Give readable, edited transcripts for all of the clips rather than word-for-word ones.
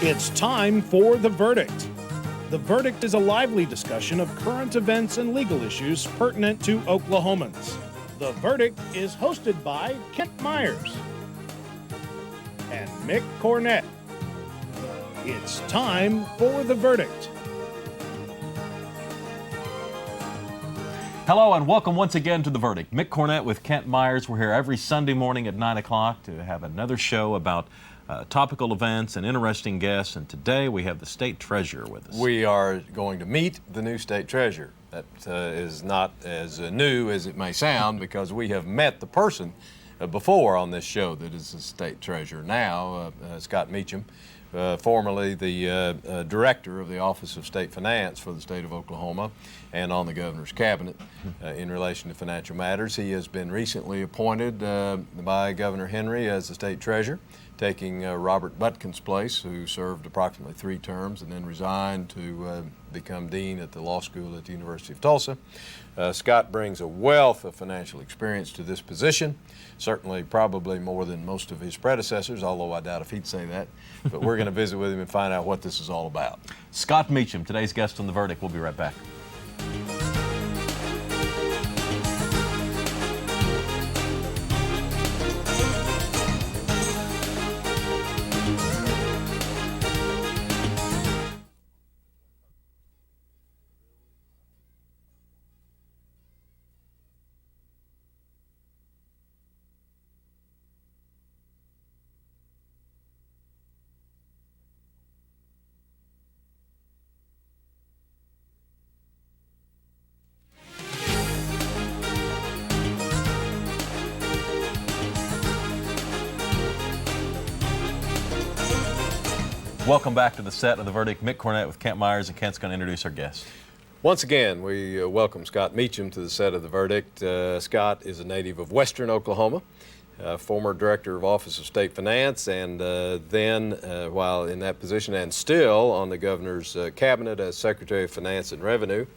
It's time for The Verdict. The Verdict is a lively discussion of current events and legal issues pertinent to Oklahomans. The Verdict is hosted by Kent Myers and Mick Cornett. It's time for The Verdict. Hello and welcome once again to The Verdict. Mick Cornett with Kent Myers. We're here every Sunday morning at 9 o'clock to have another show about topical events and interesting guests. And today we have the State Treasurer with us. We are going to meet the new State Treasurer. That is not as new as it may sound because we have met the person before on this show that is the State Treasurer now, Scott Meacham. Formerly the Director of the Office of State Finance for the state of Oklahoma and on the Governor's Cabinet in relation to financial matters. He has been recently appointed by Governor Henry as the State Treasurer, taking Robert Butkin's place, who served approximately 3 terms and then resigned to become Dean at the Law School at the University of Tulsa. Scott brings a wealth of financial experience to this position, certainly probably more than most of his predecessors, although I doubt if he'd say that. But we're going to visit with him and find out what this is all about. Scott Meacham, today's guest on The Verdict. We'll be right back. Welcome back to the set of The Verdict. Mick Cornett with Kent Myers, and Kent's going to introduce our guest. Once again, we welcome Scott Meacham to the set of The Verdict. Scott is a native of Western Oklahoma, former Director of Office of State Finance, and then, while in that position and still on the Governor's Cabinet as Secretary of Finance and Revenue.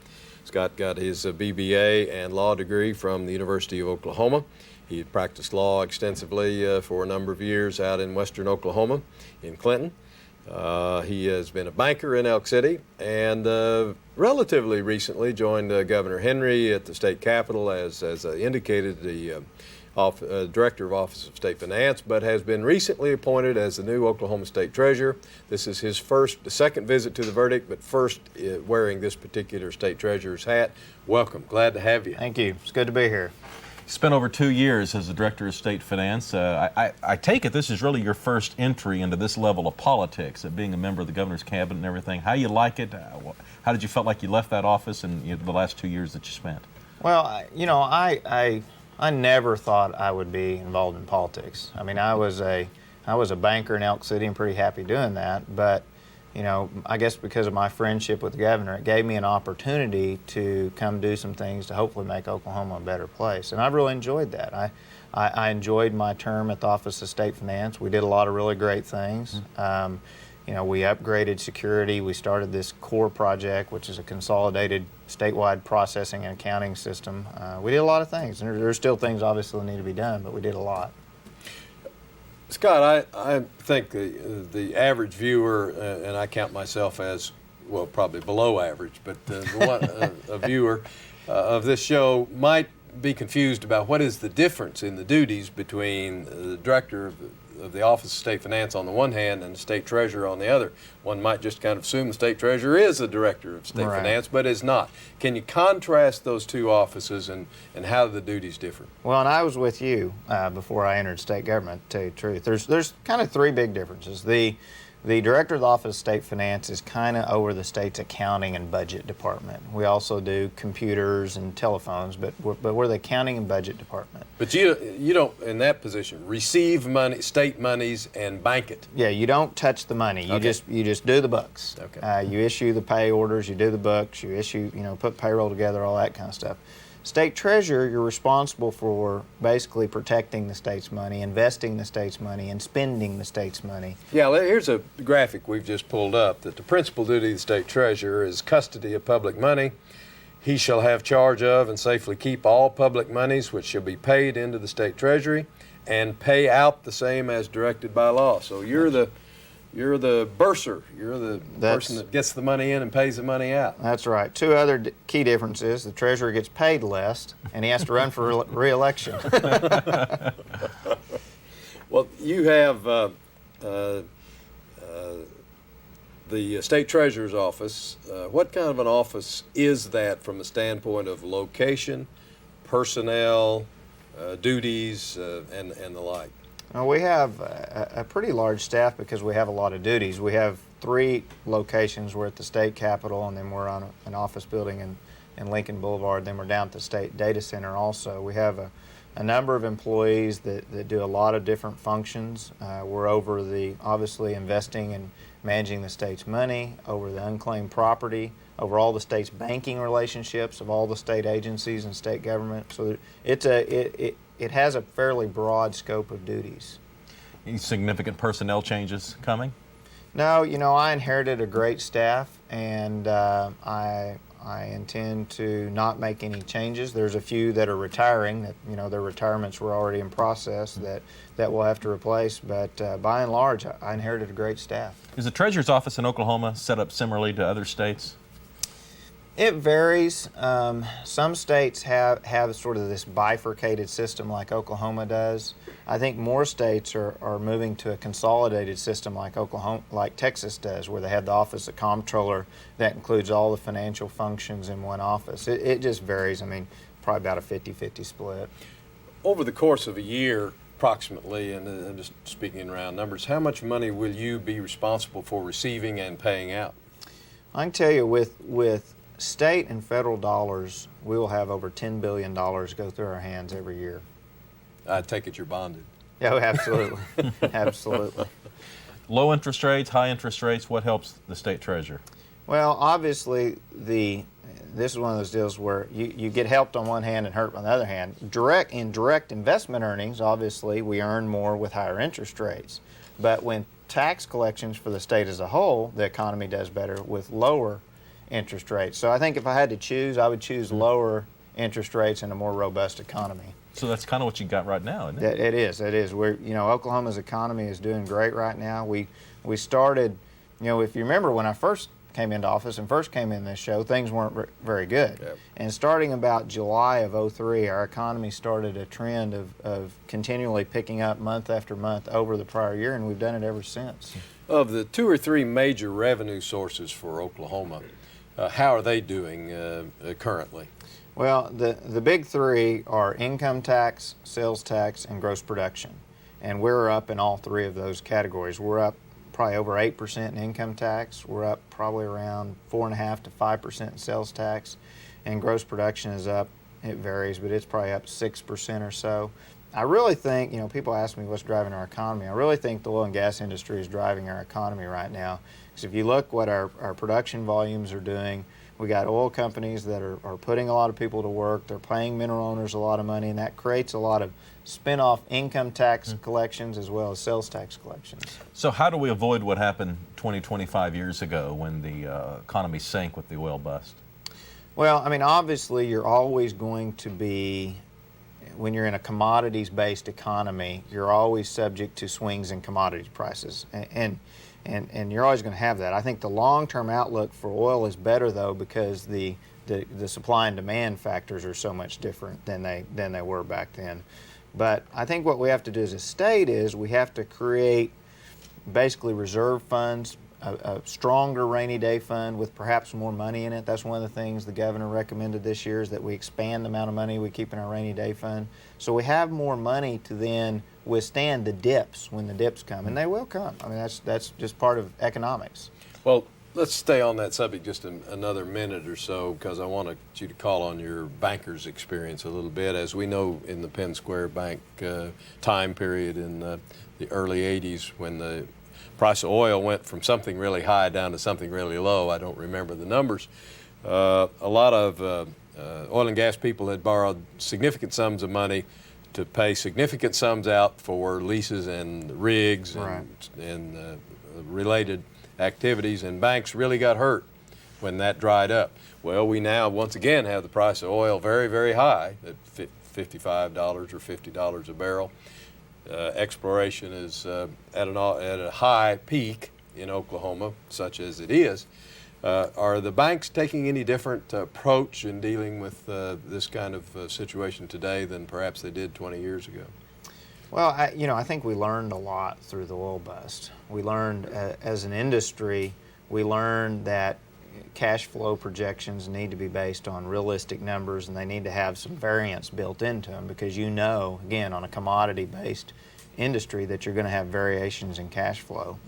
Scott got his BBA and law degree from the University of Oklahoma. He had practiced law extensively for a number of years out in Western Oklahoma in Clinton. He has been a banker in Elk City and relatively recently joined Governor Henry at the state capitol as indicated, the Director of Office of State Finance, but has been recently appointed as the new Oklahoma State Treasurer. This is his second visit to The Verdict, but first wearing this particular State Treasurer's hat. Welcome. Glad to have you. Thank you. It's good to be here. Spent over 2 years as the Director of State Finance. I take it this is really your first entry into this level of politics, of being a member of the Governor's Cabinet and everything. How you like it? How did you feel like you left that office in the last 2 years that you spent? Well, I never thought I would be involved in politics. I mean, I was a banker in Elk City and pretty happy doing that, but I guess because of my friendship with the governor, it gave me an opportunity to come do some things to hopefully make Oklahoma a better place. And I've really enjoyed that. I enjoyed my term at the Office of State Finance. We did a lot of really great things. We upgraded security. We started this CORE project, which is a consolidated statewide processing and accounting system. We did a lot of things, and there's still things obviously that need to be done, but we did a lot. Scott, I think the average viewer, and I count myself as, well, probably below average, but a viewer of this show might be confused about what is the difference in the duties between the Director of the Office of State Finance on the one hand and the State Treasurer on the other. One might just kind of assume the State Treasurer is the Director of State Finance, but is not. Can you contrast those two offices and how the duties differ? Well, and I was with you before I entered state government, to tell you the truth. There's kind of 3 big differences. The Director of the Office of State Finance is kind of over the state's accounting and budget department. We also do computers and telephones, but we're the accounting and budget department. But you don't, in that position, receive money, state monies, and bank it. Yeah, you don't touch the money. You just do the books. Okay. You issue the pay orders, you do the books, you issue, put payroll together, all that kind of stuff. State Treasurer, you're responsible for basically protecting the state's money, investing the state's money, and spending the state's money. Yeah, here's a graphic we've just pulled up that the principal duty of the State Treasurer is custody of public money. He shall have charge of and safely keep all public monies which shall be paid into the State Treasury and pay out the same as directed by law. So you're the You're the bursar. You're the person that gets the money in and pays the money out. That's right. Two other key differences. The treasurer gets paid less, and he has to run for re-election. Well, you have the state treasurer's office. What kind of an office is that from the standpoint of location, personnel, duties, and the like? Well, we have a pretty large staff because we have a lot of duties. We have 3 locations. We're at the state capitol, and then we're on an office building in Lincoln Boulevard. Then we're down at the state data center also. We have a number of employees that do a lot of different functions. We're over obviously investing and managing the state's money, over the unclaimed property, over all the state's banking relationships of all the state agencies and state government. So it has a fairly broad scope of duties. Any significant personnel changes coming? No, I inherited a great staff, and I intend to not make any changes. There's a few that are retiring that, their retirements were already in process that we'll have to replace, but by and large, I inherited a great staff. Is the treasurer's office in Oklahoma set up similarly to other states? It varies. Some states have sort of this bifurcated system like Oklahoma does. I think more states are moving to a consolidated system like Texas does, where they have the Office of Comptroller that includes all the financial functions in one office. It just varies. I mean, probably about a 50-50 split. Over the course of a year, approximately, and just speaking in round numbers, how much money will you be responsible for receiving and paying out? I can tell you with state and federal dollars, we will have over $10 billion go through our hands every year. I take it you're bonded. Yeah, absolutely. Absolutely. Low interest rates, high interest rates, what helps the state treasurer? Well, obviously, this is one of those deals where you get helped on one hand and hurt on the other hand. Direct investment earnings, obviously, we earn more with higher interest rates. But when tax collections for the state as a whole, the economy does better with lower interest rates. So I think if I had to choose, I would choose lower interest rates and a more robust economy. So that's kind of what you got right now, isn't it? It is. We're, Oklahoma's economy is doing great right now. We started, if you remember when I first came into office and first came in this show, things weren't very good. Yep. And starting about July of '03, our economy started a trend of continually picking up month after month over the prior year, and we've done it ever since. Of the 2 or 3 major revenue sources for Oklahoma, how are they doing currently? Well, the big 3 are income tax, sales tax, and gross production. And we're up in all 3 of those categories. We're up probably over 8% in income tax. We're up probably around 4.5% to 5% in sales tax. And gross production is up, it varies, but it's probably up 6% or so. I really think, people ask me what's driving our economy. I really think the oil and gas industry is driving our economy right now. Because if you look what our production volumes are doing, we got oil companies that are putting a lot of people to work. They're paying mineral owners a lot of money, and that creates a lot of spin-off income tax collections as well as sales tax collections. So how do we avoid what happened 20, 25 years ago when the economy sank with the oil bust? Well, I mean, obviously you're always going to be, when you're in a commodities-based economy, you're always subject to swings in commodity prices. And you're always going to have that. I think the long-term outlook for oil is better, though, because the supply and demand factors are so much different than they were back then. But I think what we have to do as a state is we have to create basically reserve funds, a stronger rainy day fund with perhaps more money in it. That's one of the things the governor recommended this year, is that we expand the amount of money we keep in our rainy day fund. So we have more money to then withstand the dips when the dips come, and they will come. I mean, that's just part of economics. Well, let's stay on that subject just another minute or so, because I want you to call on your banker's experience a little bit. As we know, in the Penn Square Bank time period in the early 80s, when the price of oil went from something really high down to something really low, I don't remember the numbers, a lot of oil and gas people had borrowed significant sums of money to pay significant sums out for leases and rigs and related activities, and banks really got hurt when that dried up. Well, we now once again have the price of oil very, very high at $55 or $50 a barrel. Exploration is at a high peak, in Oklahoma, such as it is. Are the banks taking any different approach in dealing with this kind of situation today than perhaps they did 20 years ago? Well, I think we learned a lot through the oil bust. We learned, as an industry, we learned that cash flow projections need to be based on realistic numbers, and they need to have some variance built into them, because again, on a commodity-based industry, that you're going to have variations in cash flow.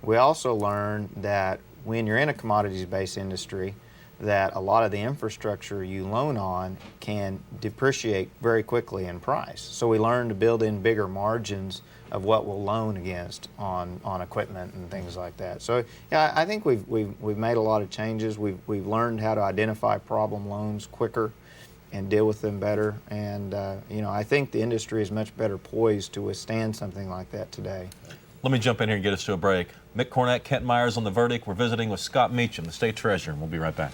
We also learned that when you're in a commodities-based industry, that a lot of the infrastructure you loan on can depreciate very quickly in price. So we learned to build in bigger margins of what we'll loan against on equipment and things like that. So yeah, I think we've made a lot of changes. We've learned how to identify problem loans quicker and deal with them better. And I think the industry is much better poised to withstand something like that today. Let me jump in here and get us to a break. Mick Cornett, Kent Myers on the verdict. We're visiting with Scott Meacham, the state treasurer, and we'll be right back.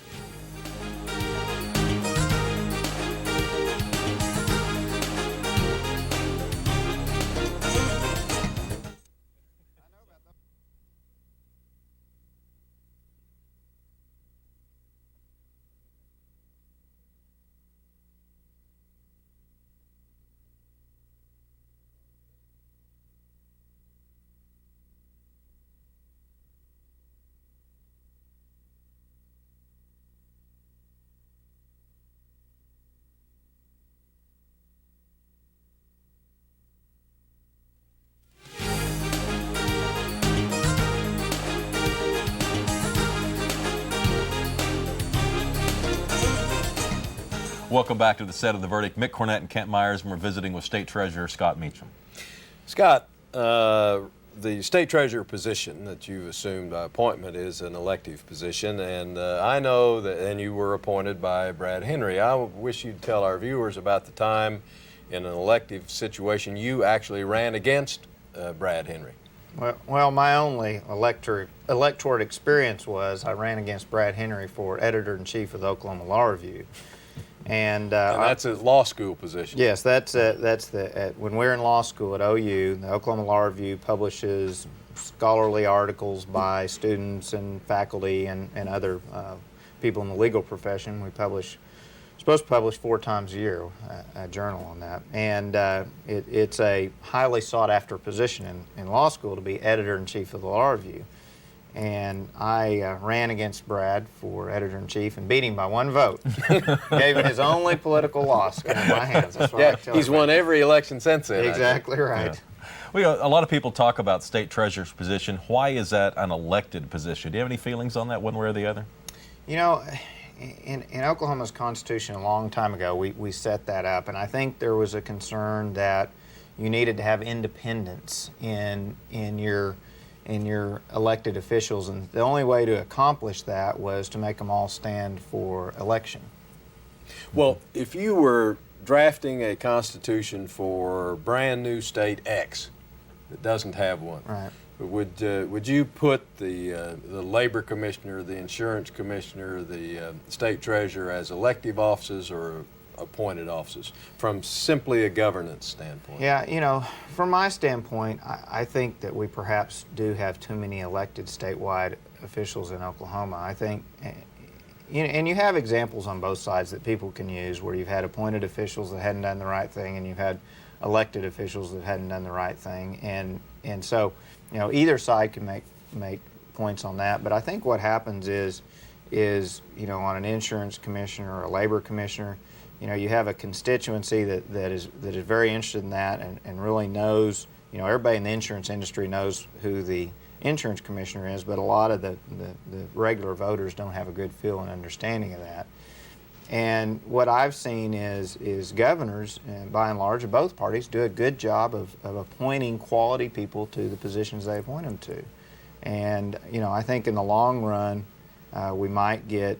Welcome back to the set of the verdict. Mick Cornett and Kent Myers, and we're visiting with State Treasurer Scott Meacham. Scott, the state treasurer position that you assumed by appointment is an elective position, and I know that, and you were appointed by Brad Henry. I wish you'd tell our viewers about the time in an elective situation you actually ran against Brad Henry. Well, my only electorate experience was I ran against Brad Henry for editor-in-chief of the Oklahoma Law Review. And that's a law school position. Yes, when we're in law school at OU, the Oklahoma Law Review publishes scholarly articles by students and faculty and other people in the legal profession. Supposed to publish 4 times a year, a journal on that. And it's a highly sought after position in law school to be editor-in-chief of the Law Review. And I ran against Brad for editor-in-chief and beat him by 1 vote. Gave him his only political loss in my hands. That's what I tell he's won every election since then. Exactly right. Yeah. A lot of people talk about state treasurer's position. Why is that an elected position? Do you have any feelings on that, one way or the other? You know, in Oklahoma's Constitution a long time ago, we set that up, and I think there was a concern that you needed to have independence in your elected officials, and the only way to accomplish that was to make them all stand for election. Well, if you were drafting a constitution for brand new state X that doesn't have one, right, would you put the labor commissioner, the insurance commissioner, the state treasurer as elective offices or appointed offices from simply a governance standpoint? Yeah, from my standpoint, I think that we perhaps do have too many elected statewide officials in Oklahoma. I think, and you have examples on both sides that people can use where you've had appointed officials that hadn't done the right thing and you've had elected officials that hadn't done the right thing. And so, either side can make points on that. But I think what happens is on an insurance commissioner or a labor commissioner, you have a constituency that is very interested in that and really knows, everybody in the insurance industry knows who the insurance commissioner is, but a lot of the regular voters don't have a good feel and understanding of that. And what I've seen is governors, by and large, of both parties, do a good job of appointing quality people to the positions they appoint them to. And, I think in the long run, we might get,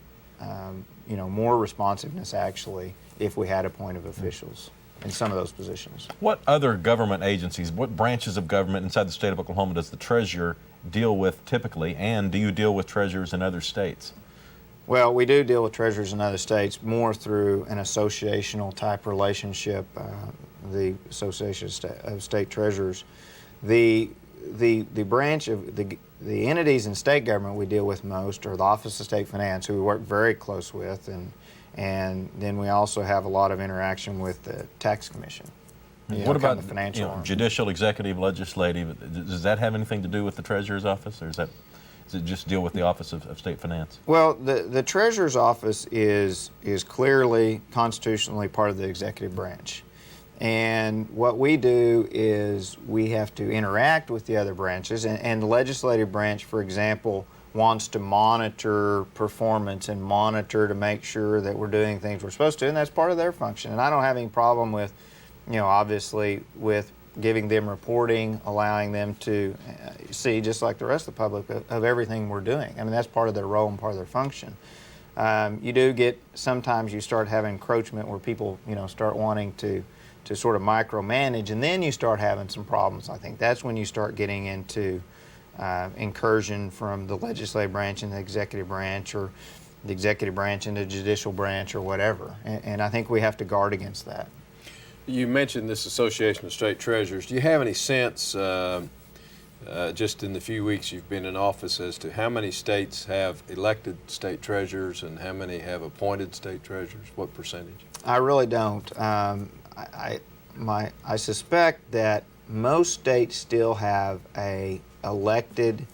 more responsiveness actually if we had appointed officials in some of those positions. What other government agencies, what branches of government inside the state of Oklahoma does the treasurer deal with typically, and do you deal with treasurers in other states? Well, we do deal with treasurers in other states more through an associational type relationship, the Association of State Treasurers. The the branch of the entities in state government we deal with most are the Office of State Finance, who we work very close with, and then we also have a lot of interaction with the Tax Commission. What about the financial arm. judicial, executive, legislative? Does that have anything to do with the Treasurer's Office, or does it just deal with the Office of State Finance? Well, the Treasurer's Office is clearly constitutionally part of the executive branch. And what we do is we have to interact with the other branches, and the legislative branch, for example, wants to monitor performance and monitor to make sure that we're doing things we're supposed to, and that's part of their function. And I don't have any problem with, obviously with giving them reporting, allowing them to see, just like the rest of the public, of everything we're doing. I mean, that's part of their role and part of their function. You do get, sometimes you start having encroachment where people, start wanting to sort of micromanage, and then you start having some problems. I think that's when you start getting into incursion from the legislative branch and the executive branch, or the executive branch and the judicial branch, or whatever. And I think we have to guard against that. You mentioned this Association of State Treasurers. Do you have any sense, just in the few weeks you've been in office, as to how many states have elected state treasurers and how many have appointed state treasurers? What percentage? I really don't. I suspect that most states still have a elected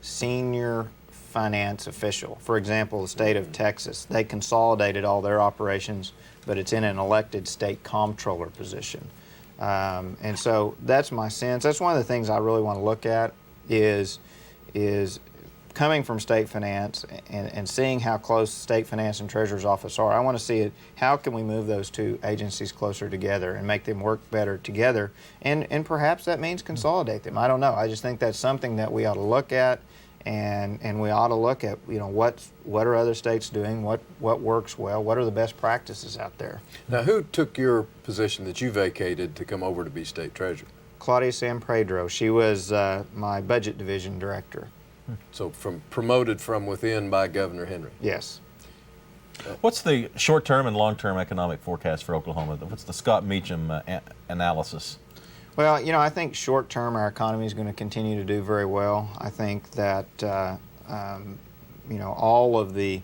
senior finance official. For example, the state of Texas, they consolidated all their operations, but it's in an elected state comptroller position. And so that's my sense. That's one of the things I really want to look at is coming from state finance and seeing how close state finance and treasurer's office are. I want to see it, how can we move those two agencies closer together and make them work better together, and perhaps that means consolidate them. I don't know. I just think that's something that we ought to look at, and we ought to look at, what are other states doing, what works well, what are the best practices out there. Now, who took your position that you vacated to come over to be state treasurer? Claudia San Pedro. She was my budget division director. So promoted from within by Governor Henry? Yes. What's the short-term and long-term economic forecast for Oklahoma? What's the Scott Meacham analysis? Well, I think short-term our economy is going to continue to do very well. I think that, all of the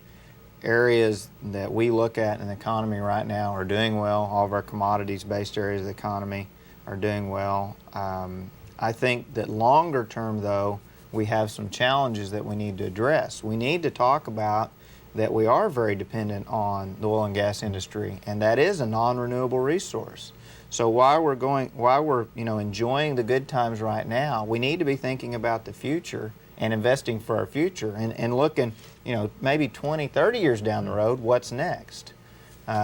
areas that we look at in the economy right now are doing well. All of our commodities-based areas of the economy are doing well. I think that longer-term, though, we have some challenges that we need to address. We need to talk about that we are very dependent on the oil and gas industry, and that is a non-renewable resource. So while we're enjoying the good times right now, we need to be thinking about the future and investing for our future, and looking, maybe 20, 30 years down the road, what's next?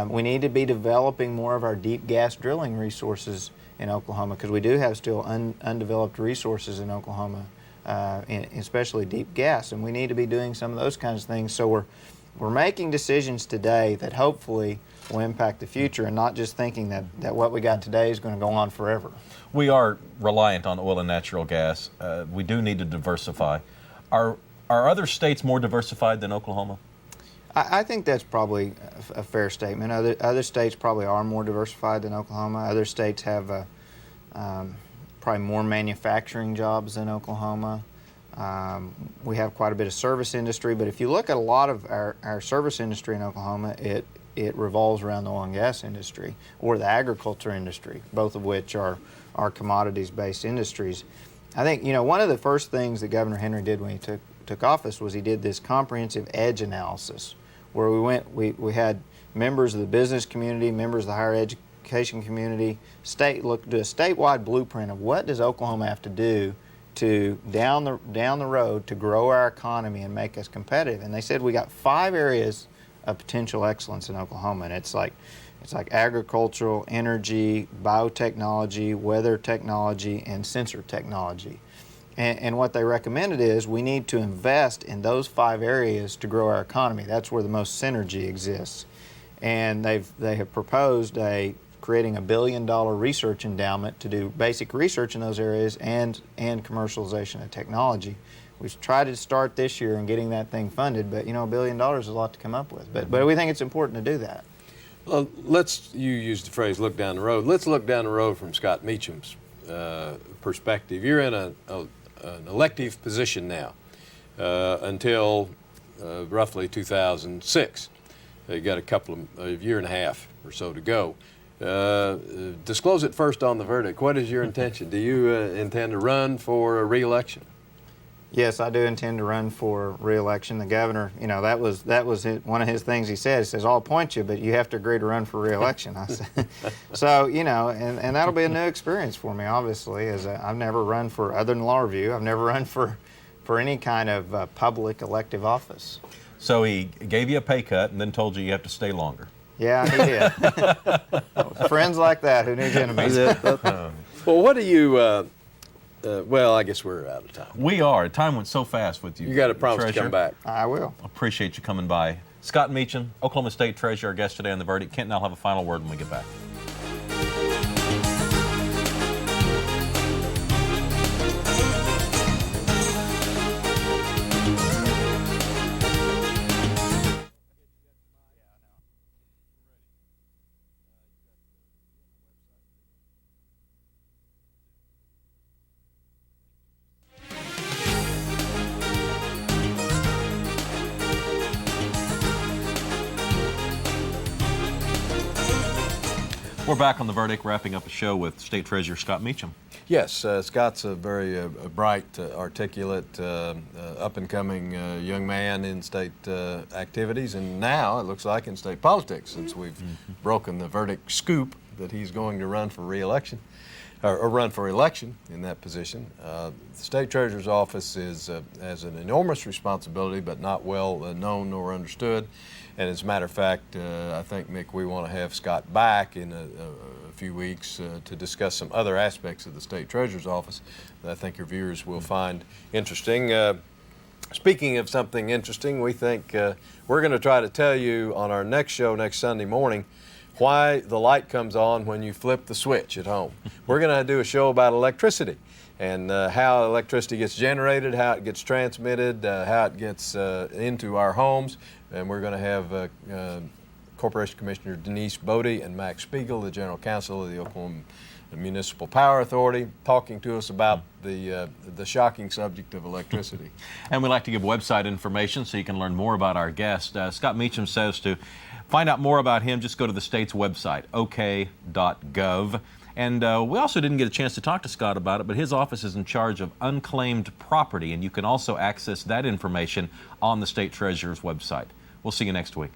We need to be developing more of our deep gas drilling resources in Oklahoma, because we do have still undeveloped resources in Oklahoma, especially deep gas, and we need to be doing some of those kinds of things. So we're making decisions today that hopefully will impact the future, and not just thinking that what we got today is going to go on forever. We are reliant on oil and natural gas. We do need to diversify. Are other states more diversified than Oklahoma? I think that's probably a fair statement. Other states probably are more diversified than Oklahoma. Other states have probably more manufacturing jobs than Oklahoma. We have quite a bit of service industry, but if you look at a lot of our service industry in Oklahoma, it revolves around the oil and gas industry or the agriculture industry, both of which are commodities-based industries. I think, one of the first things that Governor Henry did when he took office was he did this comprehensive edge analysis, where we had members of the business community, members of the higher education community, do a statewide blueprint of what does Oklahoma have to do to down the road to grow our economy and make us competitive. And they said we got 5 areas of potential excellence in Oklahoma, and it's like agricultural, energy, biotechnology, weather technology, and sensor technology. And what they recommended is we need to invest in those 5 areas to grow our economy. That's where the most synergy exists. And they have proposed creating a $1 billion research endowment to do basic research in those areas and commercialization of technology. We've tried to start this year in getting that thing funded, but $1 billion is a lot to come up with. But we think it's important to do that. Well, you used the phrase "look down the road." Let's look down the road from Scott Meacham's perspective. You're in an elective position now until roughly 2006. You got a year and a half or so to go. Disclose it first on the verdict. What is your intention? Do you intend to run for re-election? Yes, I do intend to run for re-election. The governor, you know, that was one of his things he said. He says, "I'll appoint you, but you have to agree to run for re-election." I said, so, you know, and that'll be a new experience for me, obviously, as I've never run for, other than law review, I've never run for any kind of public elective office. So he gave you a pay cut and then told you have to stay longer. Yeah, he did. Friends like that, who needs enemies? Well, what do you... well, I guess we're out of time. We are. Time went so fast with you. You got to promise to Treasurer. come back. I will. Appreciate you coming by. Scott Meacham, Oklahoma State Treasurer, our guest today on The Verdict. Kent and I'll have a final word when we get back. We're back on The Verdict, wrapping up a show with State Treasurer Scott Meacham. Yes, Scott's a very bright, articulate, up-and-coming young man in state activities, and now it looks like in state politics, since we've broken the verdict scoop that he's going to run for re-election, or run for election in that position. The State Treasurer's Office has an enormous responsibility, but not well known nor understood. And as a matter of fact, I think, Mick, we want to have Scott back in a few weeks to discuss some other aspects of the State Treasurer's Office that I think your viewers will find interesting. Speaking of something interesting, we think we're going to try to tell you on our next show next Sunday morning why the light comes on when you flip the switch at home. We're going to do a show about electricity and how electricity gets generated, how it gets transmitted, how it gets into our homes. And we're going to have Corporation Commissioner Denise Bodie and Max Spiegel, the General Counsel of the Oklahoma Municipal Power Authority, talking to us about the shocking subject of electricity. And we'd like to give website information so you can learn more about our guest. Scott Meacham says to find out more about him, just go to the state's website, ok.gov. And we also didn't get a chance to talk to Scott about it, but his office is in charge of unclaimed property, and you can also access that information on the State Treasurer's website. We'll see you next week.